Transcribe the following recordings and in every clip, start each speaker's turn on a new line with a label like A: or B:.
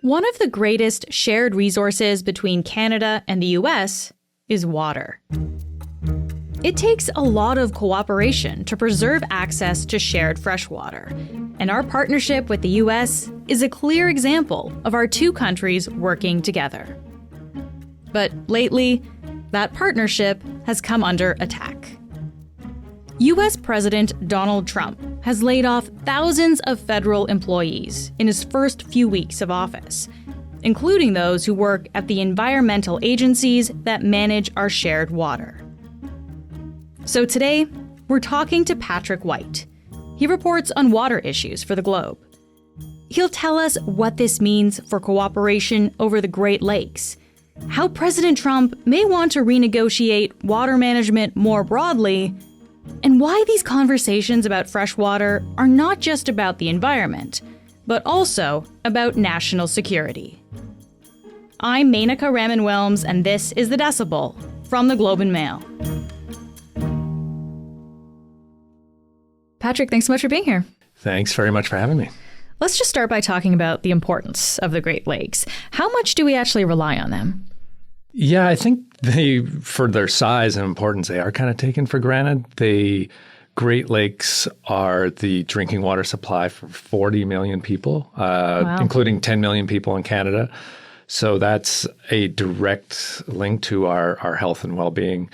A: One of the greatest shared resources between Canada and the US is water. It takes a lot of cooperation to preserve access to shared freshwater, and our partnership with the US is a clear example of our two countries working together. But lately, that partnership has come under attack. US President Donald Trump has laid off thousands of federal employees in his first few weeks of office, including those who work at the environmental agencies that manage our shared water. So today, we're talking to Patrick White. He reports on water issues for the Globe. He'll tell us what this means for cooperation over the Great Lakes, how President Trump may want to renegotiate water management more broadly, and why these conversations about freshwater are not just about the environment, but also about national security. I'm Menaka Raman-Wilms, and this is The Decibel from the Globe and Mail. Patrick, thanks so much for being here.
B: Thanks very much for having me.
A: Let's just start by talking about the importance of the Great Lakes. How much do we actually rely on them?
B: Yeah, I think for their size and importance, they are kind of taken for granted. The Great Lakes are the drinking water supply for 40 million people, including 10 million people in Canada. So that's a direct link to our health and well-being.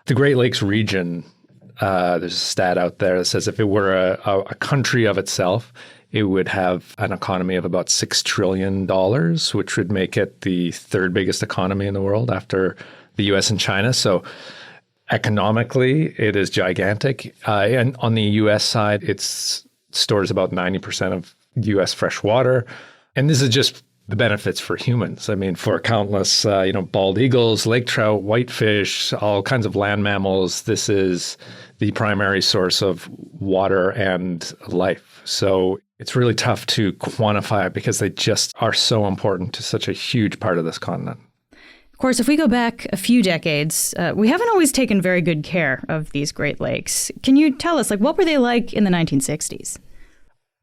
B: The Great Lakes region, there's a stat out there that says if it were a country of itself, it would have an economy of about $6 trillion, which would make it the third biggest economy in the world after the US and China. So economically, it is gigantic. And on the US side, it stores about 90% of US fresh water. And this is just the benefits for humans. I mean, for countless, bald eagles, lake trout, whitefish, all kinds of land mammals, this is the primary source of water and life. So it's really tough to quantify it because they just are so important to such a huge part of this continent.
A: Of course, if we go back a few decades, we haven't always taken very good care of these Great Lakes. Can you tell us, what were they like in the 1960s?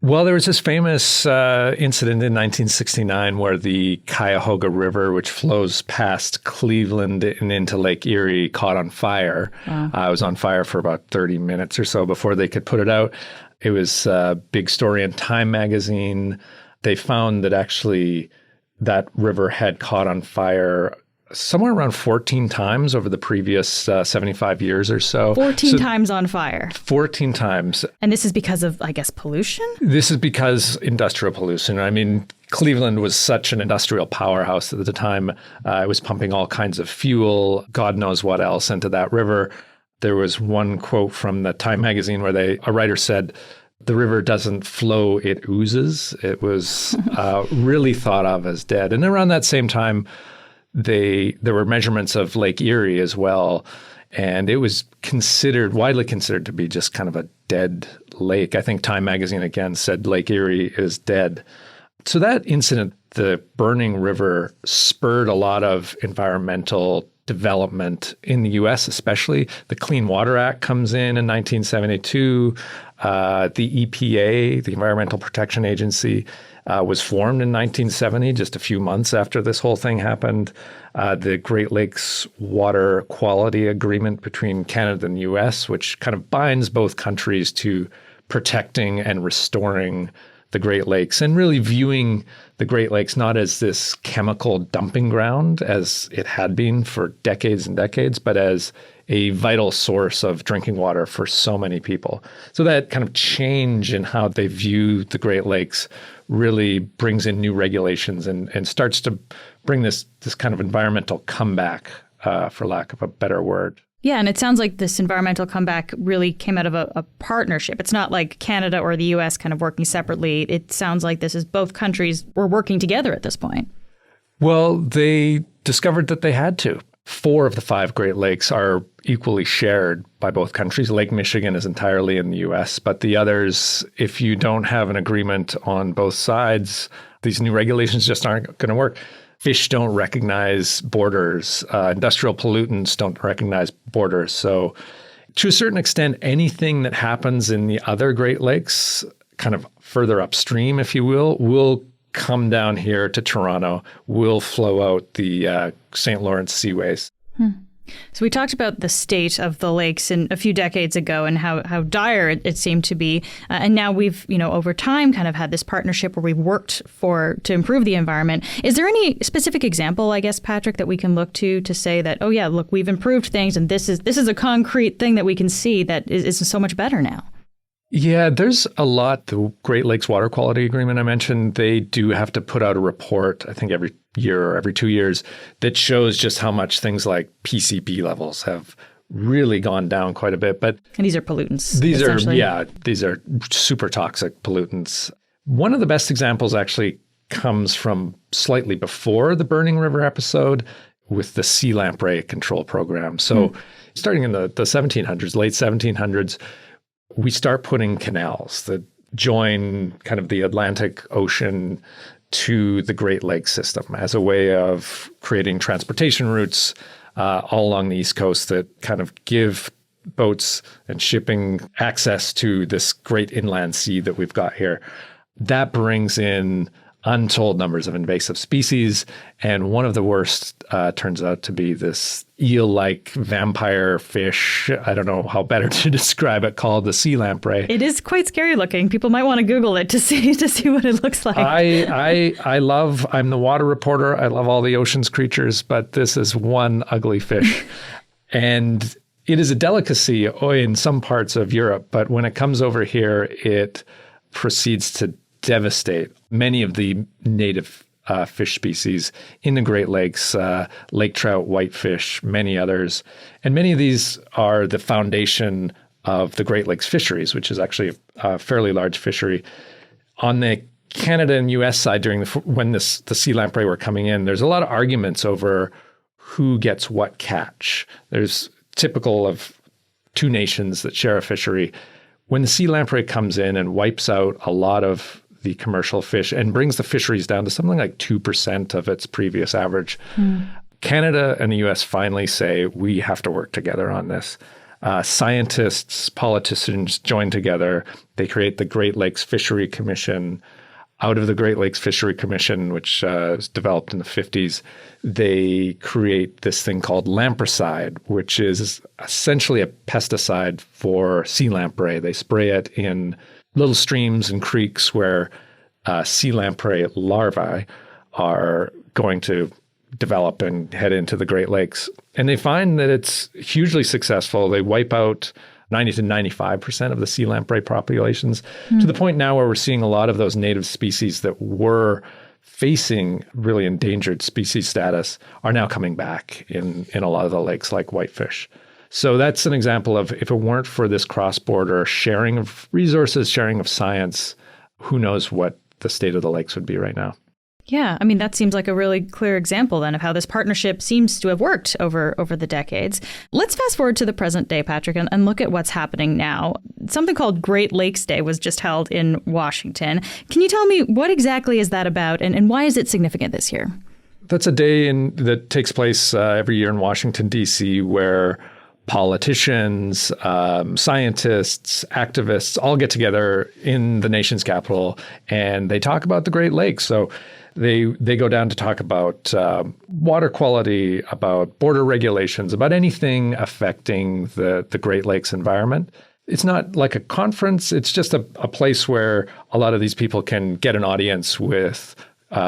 B: Well, there was this famous incident in 1969 where the Cuyahoga River, which flows past Cleveland and into Lake Erie, caught on fire. Wow. It was on fire for about 30 minutes or so before they could put it out. It was a big story in Time magazine. They found that actually that river had caught on fire somewhere around 14 times over the previous 75 years or so.
A: 14 times on fire.
B: 14 times.
A: And this is because of, I guess, pollution?
B: This is because industrial pollution. I mean, Cleveland was such an industrial powerhouse at the time. It was pumping all kinds of fuel, God knows what else, into that river. There was one quote from the Time magazine where a writer said, "The river doesn't flow, it oozes." It was really thought of as dead. And around that same time, there were measurements of Lake Erie as well, and it was widely considered to be just kind of a dead lake. I think Time magazine again said Lake Erie is dead. So that incident, the burning river, spurred a lot of environmental development in the U.S., especially. The Clean Water Act comes in 1972. The EPA, the Environmental Protection Agency, was formed in 1970, just a few months after this whole thing happened. The Great Lakes Water Quality Agreement between Canada and the U.S., which kind of binds both countries to protecting and restoring the Great Lakes and really viewing the Great Lakes not as this chemical dumping ground as it had been for decades and decades, but as a vital source of drinking water for so many people. So that kind of change in how they view the Great Lakes really brings in new regulations and starts to bring this kind of environmental comeback, for lack of a better word.
A: Yeah, and it sounds like this environmental comeback really came out of a partnership. It's not like Canada or the U.S. kind of working separately. It sounds like this is both countries were working together at this point.
B: Well, they discovered that they had to. 4 of the 5 Great Lakes are equally shared by both countries. Lake Michigan is entirely in the U.S., but the others, if you don't have an agreement on both sides, these new regulations just aren't going to work. Fish don't recognize borders. Industrial pollutants don't recognize borders. So to a certain extent, anything that happens in the other Great Lakes, kind of further upstream, if you will come down here to Toronto, will flow out the St. Lawrence seaways.
A: So we talked about the state of the lakes a few decades ago and how dire it seemed to be. And now we've, over time kind of had this partnership where we've worked to improve the environment. Is there any specific example, I guess, Patrick, that we can look to say that, oh, yeah, look, we've improved things and this is a concrete thing that we can see that is so much better now?
B: Yeah, there's a lot. The Great Lakes Water Quality Agreement I mentioned, they do have to put out a report, I think every year or every 2 years, that shows just how much things like PCB levels have really gone down quite a bit. And
A: these are pollutants.
B: These are super toxic pollutants. One of the best examples actually comes from slightly before the Burning River episode with the sea lamprey control program. So starting in the 1700s, late 1700s, we start putting canals that join kind of the Atlantic Ocean to the Great Lakes system as a way of creating transportation routes all along the East Coast that kind of give boats and shipping access to this great inland sea that we've got here. That brings in untold numbers of invasive species. And one of the worst turns out to be this eel-like vampire fish. I don't know how better to describe it, called the sea lamprey.
A: It is quite scary looking. People might want to Google it to see what it looks like.
B: I'm the water reporter. I love all the ocean's creatures, but this is one ugly fish. And it is a delicacy in some parts of Europe, but when it comes over here, it proceeds to devastate many of the native fish species in the Great Lakes, lake trout, whitefish, many others. And many of these are the foundation of the Great Lakes fisheries, which is actually a fairly large fishery. On the Canada and U.S. side, when the sea lamprey were coming in, there's a lot of arguments over who gets what catch. There's typical of two nations that share a fishery. When the sea lamprey comes in and wipes out a lot of the commercial fish and brings the fisheries down to something like 2% of its previous average, Canada and the U.S. finally say, we have to work together on this. Scientists, politicians join together. They create the Great Lakes Fishery Commission. Out of the Great Lakes Fishery Commission, which was developed in the 50s, they create this thing called lampricide, which is essentially a pesticide for sea lamprey. They spray it in little streams and creeks where sea lamprey larvae are going to develop and head into the Great Lakes. And they find that it's hugely successful. They wipe out 90 to 95% of the sea lamprey populations, to the point now where we're seeing a lot of those native species that were facing really endangered species status are now coming back in a lot of the lakes, like whitefish. So that's an example of, if it weren't for this cross-border sharing of resources, sharing of science, who knows what the state of the lakes would be right now.
A: Yeah, I mean, that seems like a really clear example then of how this partnership seems to have worked over the decades. Let's fast forward to the present day, Patrick, and look at what's happening now. Something called Great Lakes Day was just held in Washington. Can you tell me what exactly is that about and why is it significant this year?
B: That's a day that takes place every year in Washington, D.C., where politicians, scientists, activists all get together in the nation's capital and they talk about the Great Lakes. So they go down to talk about water quality, about border regulations, about anything affecting the Great Lakes environment. It's not like a conference. It's just a place where a lot of these people can get an audience with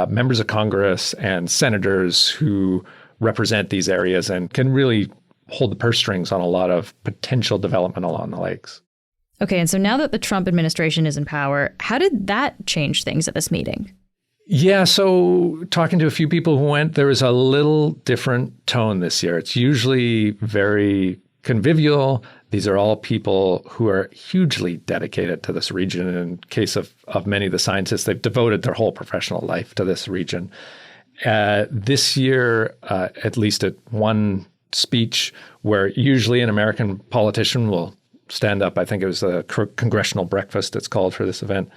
B: members of Congress and senators who represent these areas and can really hold the purse strings on a lot of potential development along the lakes.
A: Okay, and so now that the Trump administration is in power, how did that change things at this meeting?
B: Yeah, so talking to a few people who went, there was a little different tone this year. It's usually very convivial. These are all people who are hugely dedicated to this region. In case of many of the scientists, they've devoted their whole professional life to this region. This year, at least at one speech where usually an American politician will stand up. I think it was a congressional breakfast it's called for this event.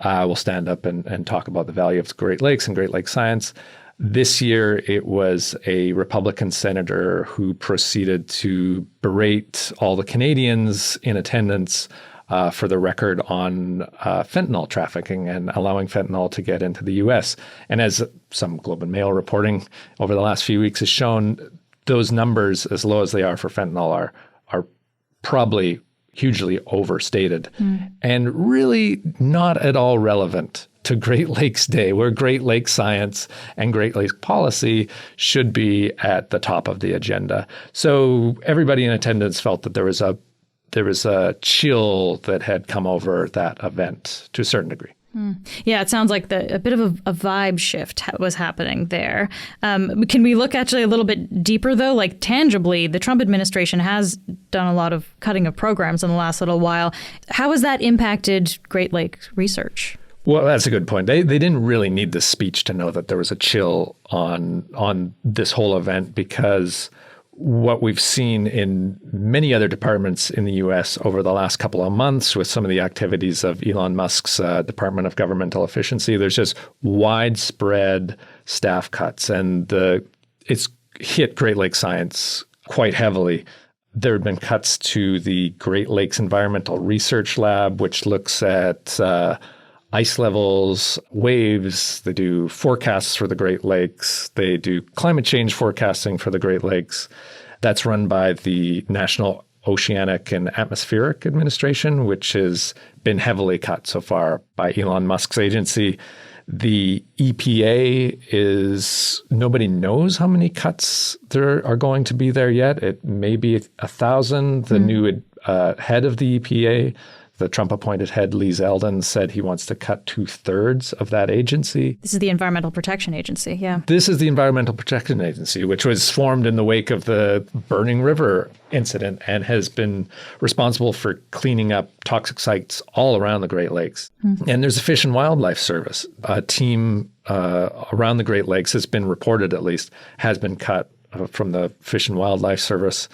B: Will stand up and talk about the value of the Great Lakes and Great Lakes science. This year, it was a Republican senator who proceeded to berate all the Canadians in attendance for the record on fentanyl trafficking and allowing fentanyl to get into the U.S. And as some Globe and Mail reporting over the last few weeks has shown, those numbers, as low as they are for fentanyl, are probably hugely overstated and really not at all relevant to Great Lakes Day, where Great Lakes science and Great Lakes policy should be at the top of the agenda. So everybody in attendance felt that there was a chill that had come over that event to a certain degree.
A: Yeah, it sounds like a bit of a vibe shift was happening there. Can we look actually a little bit deeper, though? Like tangibly, the Trump administration has done a lot of cutting of programs in the last little while. How has that impacted Great Lakes research?
B: Well, that's a good point. They didn't really need this speech to know that there was a chill on this whole event, because what we've seen in many other departments in the U.S. over the last couple of months with some of the activities of Elon Musk's Department of Governmental Efficiency, there's just widespread staff cuts, and it's hit Great Lakes science quite heavily. There have been cuts to the Great Lakes Environmental Research Lab, which looks at ice levels, waves. They do forecasts for the Great Lakes. They do climate change forecasting for the Great Lakes. That's run by the National Oceanic and Atmospheric Administration, which has been heavily cut so far by Elon Musk's agency. The EPA nobody knows how many cuts there are going to be there yet. It may be 1,000. The new head of the EPA, the Trump-appointed head, Lee Zeldin, said he wants to cut 2/3 of that agency.
A: This is the Environmental Protection Agency, yeah.
B: This is the Environmental Protection Agency, which was formed in the wake of the Burning River incident and has been responsible for cleaning up toxic sites all around the Great Lakes. And there's a Fish and Wildlife Service. A team around the Great Lakes has been reported, at least, has been cut from the Fish and Wildlife Service.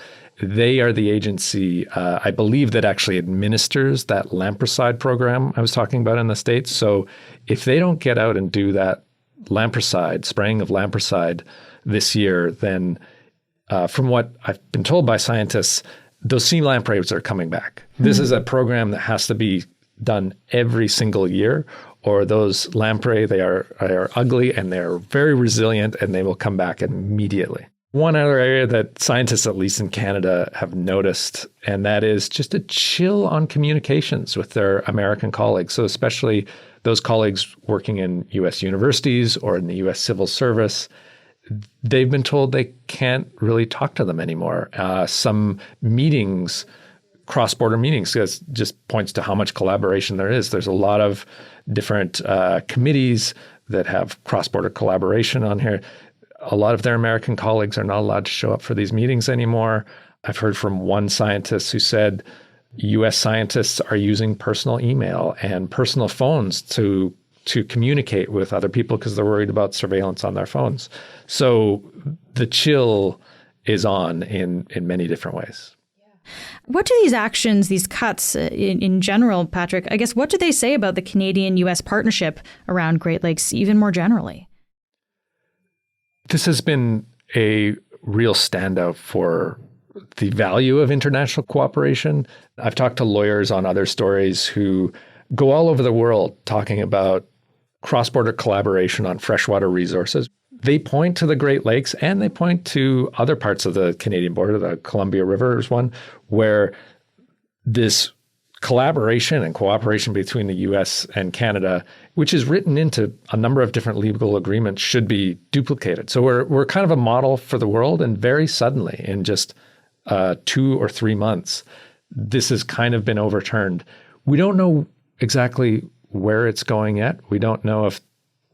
B: They are the agency, I believe, that actually administers that lampricide program I was talking about in the States. So if they don't get out and do that spraying of lampricide this year, then from what I've been told by scientists, those sea lampreys are coming back. This is a program that has to be done every single year, or those lamprey, they are ugly and they're very resilient, and they will come back immediately. One other area that scientists, at least in Canada, have noticed, and that is just a chill on communications with their American colleagues. So especially those colleagues working in U.S. universities or in the U.S. civil service, they've been told they can't really talk to them anymore. Some meetings, cross-border meetings, just points to how much collaboration there is. There's a lot of different committees that have cross-border collaboration on here. A lot of their American colleagues are not allowed to show up for these meetings anymore. I've heard from one scientist who said U.S. scientists are using personal email and personal phones to communicate with other people because they're worried about surveillance on their phones. So the chill is on in many different ways.
A: What do these actions, these cuts in general, Patrick, I guess, what do they say about the Canadian-U.S. partnership around Great Lakes even more generally?
B: This has been a real standout for the value of international cooperation. I've talked to lawyers on other stories who go all over the world talking about cross-border collaboration on freshwater resources. They point to the Great Lakes and they point to other parts of the Canadian border, the Columbia River is one, where this collaboration and cooperation between the U.S. and Canada, which is written into a number of different legal agreements, should be duplicated. So we're kind of a model for the world, and very suddenly, in just 2 or 3 months, this has kind of been overturned. We don't know exactly where it's going yet. We don't know if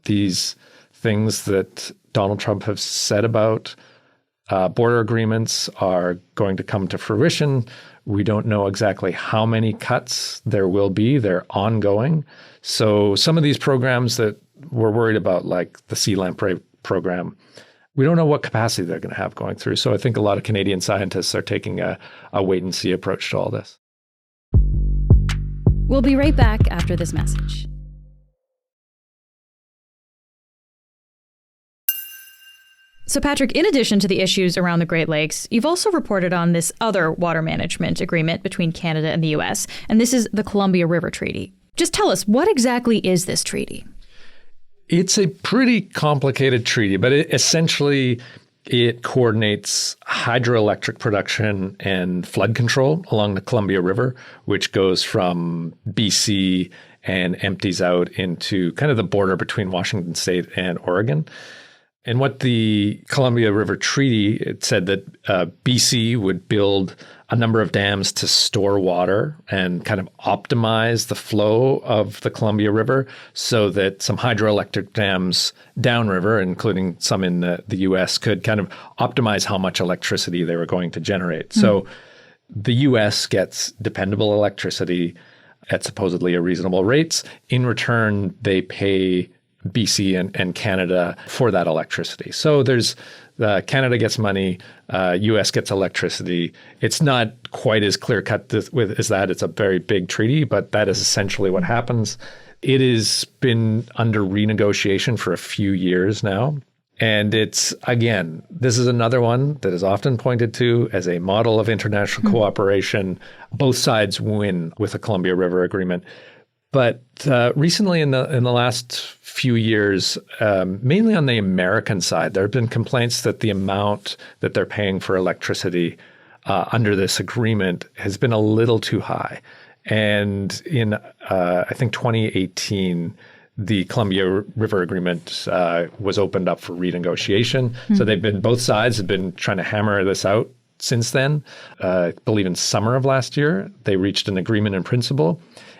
B: these things that Donald Trump has said about border agreements are going to come to fruition. We don't know exactly how many cuts there will be. They're ongoing. So some of these programs that we're worried about, like the sea lamprey program, we don't know what capacity they're going to have going through. So I think a lot of Canadian scientists are taking a wait-and-see approach to all this.
A: We'll be right back after this message. So, Patrick, in addition to the issues around the Great Lakes, you've also reported on this other water management agreement between Canada and the U.S., and this is the Columbia River Treaty. Just tell us, what exactly is this treaty?
B: It's a pretty complicated treaty, but essentially it coordinates hydroelectric production and flood control along the Columbia River, which goes from BC and empties out into kind of the border between Washington State and Oregon. And what the Columbia River Treaty, it said that BC would build a number of dams to store water and kind of optimize the flow of the Columbia River so that some hydroelectric dams downriver, including some in the U.S., could kind of optimize how much electricity they were going to generate. Mm-hmm. So the U.S. gets dependable electricity at supposedly reasonable rates. In return, they pay BC and Canada for that electricity. So there's Canada gets money, U.S. gets electricity. It's not quite as clear cut as that. It's a very big treaty, but that is essentially what happens. It has been under renegotiation for a few years now. And it's, again, this is another one that is often pointed to as a model of international cooperation. Both sides win with the Columbia River Agreement. But recently, in the last few years, mainly on the American side, there have been complaints that the amount that they're paying for electricity under this agreement has been a little too high. And in, I think, 2018, the Columbia River Agreement was opened up for renegotiation. Mm-hmm. So both sides have been trying to hammer this out since then. I believe in summer of last year, they reached an agreement in principle.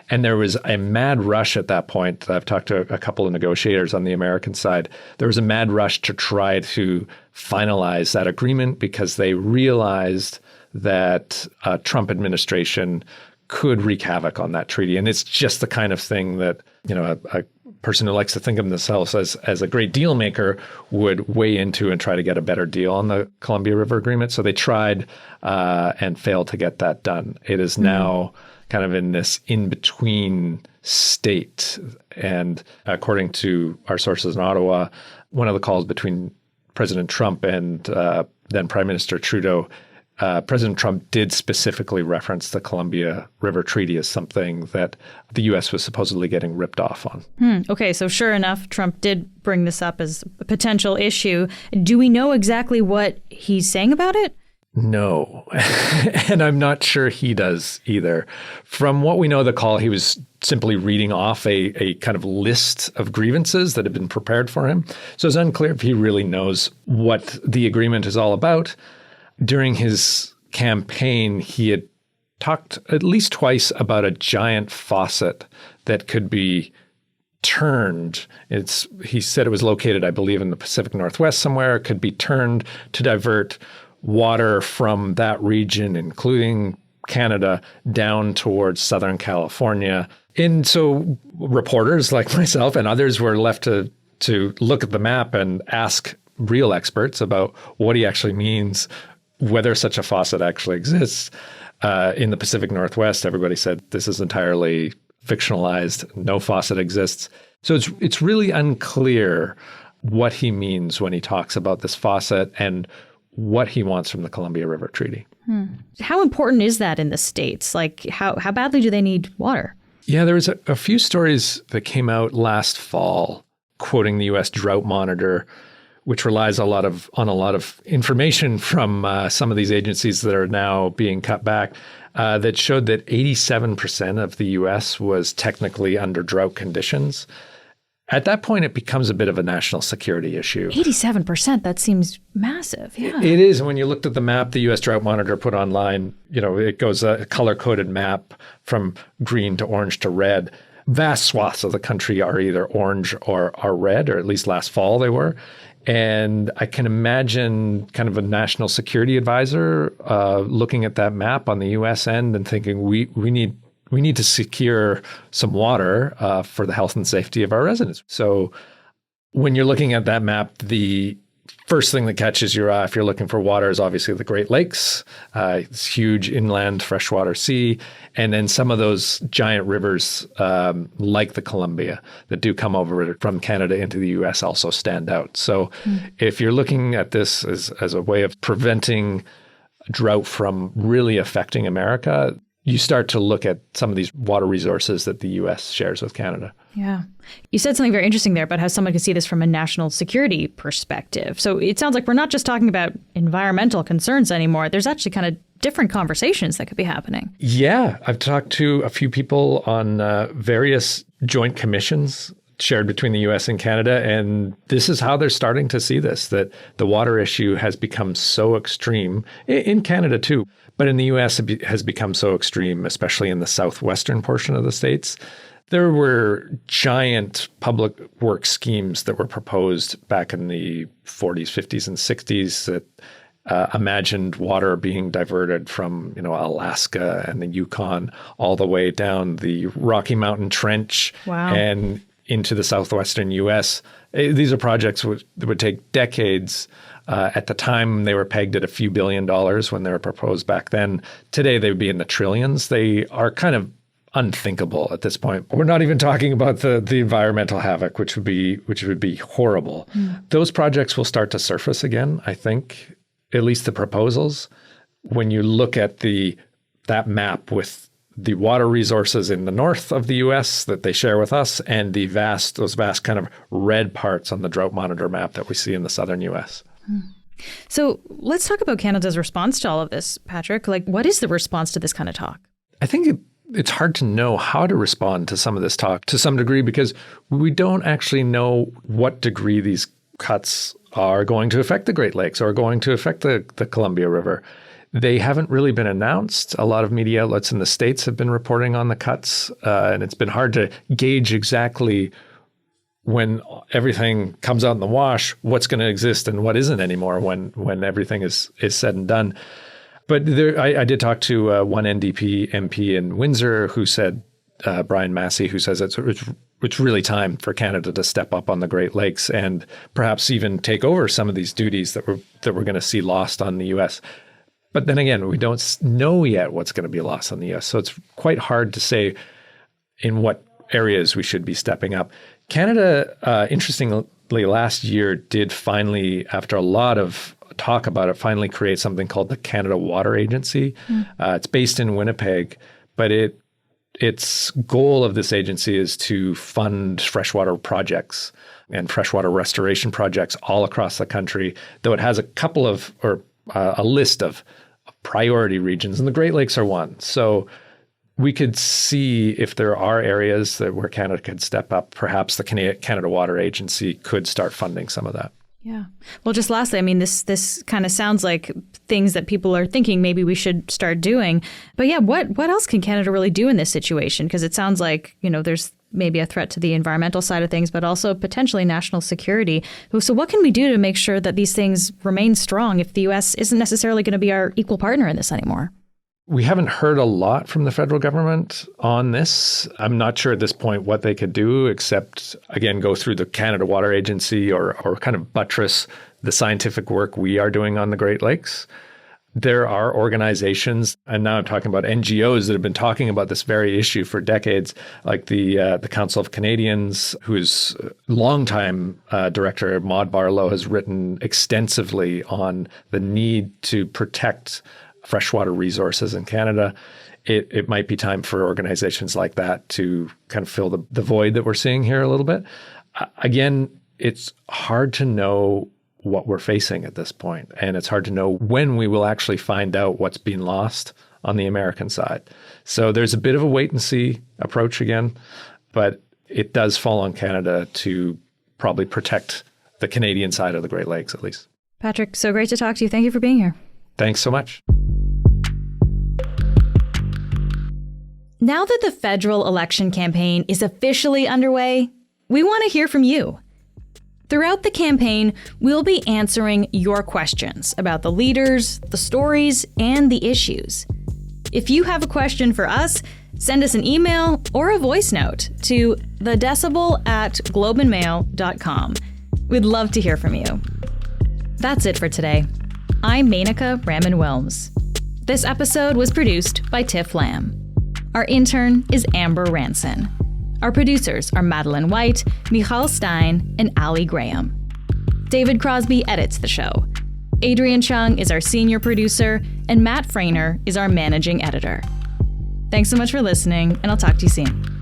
B: And there was a mad rush at that point. I've talked to a couple of negotiators on the American side. There was a mad rush to try to finalize that agreement because they realized that a Trump administration could wreak havoc on that treaty. And it's just the kind of thing that, a person who likes to think of themselves as a great deal maker would weigh into and try to get a better deal on the Columbia River Agreement. So they tried and failed to get that done. It is now kind of in this in-between state. And according to our sources in Ottawa, one of the calls between President Trump and then Prime Minister Trudeau, President Trump did specifically reference the Columbia River Treaty as something that the U.S. was supposedly getting ripped off on.
A: Okay, so sure enough, Trump did bring this up as a potential issue. Do we know exactly what he's saying about it?
B: No, and I'm not sure he does either. From what we know of the call, he was simply reading off a kind of list of grievances that had been prepared for him. So it's unclear if he really knows what the agreement is all about. During his campaign, he had talked at least twice about a giant faucet that could be turned. He said it was located, I believe, in the Pacific Northwest somewhere. It could be turned to divert water from that region, including Canada, down towards Southern California. And so reporters like myself and others were left to look at the map and ask real experts about what he actually means, whether such a faucet actually exists. In the Pacific Northwest, everybody said this is entirely fictionalized. No faucet exists. So it's really unclear what he means when he talks about this faucet and what he wants from the Columbia River Treaty.
A: How important is that in the States? Like, how badly do they need water?
B: Yeah, there was a few stories that came out last fall quoting the U.S. Drought Monitor, which relies on a lot of information from some of these agencies that are now being cut back, that showed that 87% of the U.S. was technically under drought conditions. At that point, it becomes a bit of a national security issue.
A: 87%, that seems massive. Yeah,
B: it is. And when you looked at the map the U.S. Drought Monitor put online, it goes a color-coded map from green to orange to red. Vast swaths of the country are either orange or are red, or at least last fall they were. And I can imagine kind of a national security advisor looking at that map on the U.S. end and thinking, we need to secure some water for the health and safety of our residents. So when you're looking at that map, the first thing that catches your eye if you're looking for water is obviously the Great Lakes, this huge inland freshwater sea, and then some of those giant rivers like the Columbia that do come over from Canada into the U.S. also stand out. So if you're looking at this as a way of preventing drought from really affecting America, you start to look at some of these water resources that the U.S. shares with Canada.
A: Yeah. You said something very interesting there about how someone can see this from a national security perspective. So it sounds like we're not just talking about environmental concerns anymore. There's actually kind of different conversations that could be happening.
B: Yeah. I've talked to a few people on various joint commissions shared between the U.S. and Canada, and this is how they're starting to see this, that the water issue has become so extreme, in Canada too, but in the U.S. it has become so extreme, especially in the southwestern portion of the states. There were giant public works schemes that were proposed back in the 40s, 50s, and 60s that imagined water being diverted from, Alaska and the Yukon all the way down the Rocky Mountain Trench.
A: Wow.
B: And into the southwestern U.S. These are projects that would take decades. At the time, they were pegged at a few $1 billion when they were proposed back then. Today, they would be in the trillions. They are kind of unthinkable at this point. We're not even talking about the environmental havoc, which would be horrible. Those projects will start to surface again, I think, at least the proposals. When you look at that map with the water resources in the north of the U.S. that they share with us, and those vast kind of red parts on the drought monitor map that we see in the southern U.S.
A: So let's talk about Canada's response to all of this, Patrick. What is the response to this kind of talk?
B: I think it's hard to know how to respond to some of this talk to some degree, because we don't actually know what degree these cuts are going to affect the Great Lakes or going to affect the Columbia River. They haven't really been announced. A lot of media outlets in the States have been reporting on the cuts, and it's been hard to gauge exactly when everything comes out in the wash, what's going to exist and what isn't anymore when everything is said and done. But I did talk to one NDP MP in Windsor who said, Brian Massey, who says it's really time for Canada to step up on the Great Lakes and perhaps even take over some of these duties that we're going to see lost on the U.S. But then again, we don't know yet what's going to be lost on the U.S. So it's quite hard to say in what areas we should be stepping up. Canada, interestingly, last year did finally, after a lot of talk about it, finally create something called the Canada Water Agency. It's based in Winnipeg, but its goal of this agency is to fund freshwater projects and freshwater restoration projects all across the country, though it has a list of priority regions, and the Great Lakes are one. So we could see if there are areas where Canada could step up. Perhaps the Canada Water Agency could start funding some of that.
A: Yeah. Well, just lastly, this kind of sounds like things that people are thinking maybe we should start doing. But yeah, what else can Canada really do in this situation? Because it sounds like, there's maybe a threat to the environmental side of things, but also potentially national security. So what can we do to make sure that these things remain strong if the U.S. isn't necessarily going to be our equal partner in this anymore?
B: We haven't heard a lot from the federal government on this. I'm not sure at this point what they could do except, again, go through the Canada Water Agency or kind of buttress the scientific work we are doing on the Great Lakes. There are organizations, and now I'm talking about NGOs, that have been talking about this very issue for decades, like the Council of Canadians, whose longtime director, Maud Barlow, has written extensively on the need to protect freshwater resources in Canada. It might be time for organizations like that to kind of fill the void that we're seeing here a little bit. Again, it's hard to know what we're facing at this point, and it's hard to know when we will actually find out what's being lost on the American side. So there's a bit of a wait and see approach again, but it does fall on Canada to probably protect the Canadian side of the Great Lakes, at least.
A: Patrick, so great to talk to you. Thank you for being here.
B: Thanks so much.
A: Now that the federal election campaign is officially underway, we want to hear from you. Throughout the campaign, we'll be answering your questions about the leaders, the stories, and the issues. If you have a question for us, send us an email or a voice note to thedecibel@globeandmail.com. We'd love to hear from you. That's it for today. I'm Menaka Raman-Wilms. This episode was produced by Tiff Lamb. Our intern is Amber Ranson. Our producers are Madeline White, Michal Stein, and Ali Graham. David Crosby edits the show. Adrian Chung is our senior producer, and Matt Frainer is our managing editor. Thanks so much for listening, and I'll talk to you soon.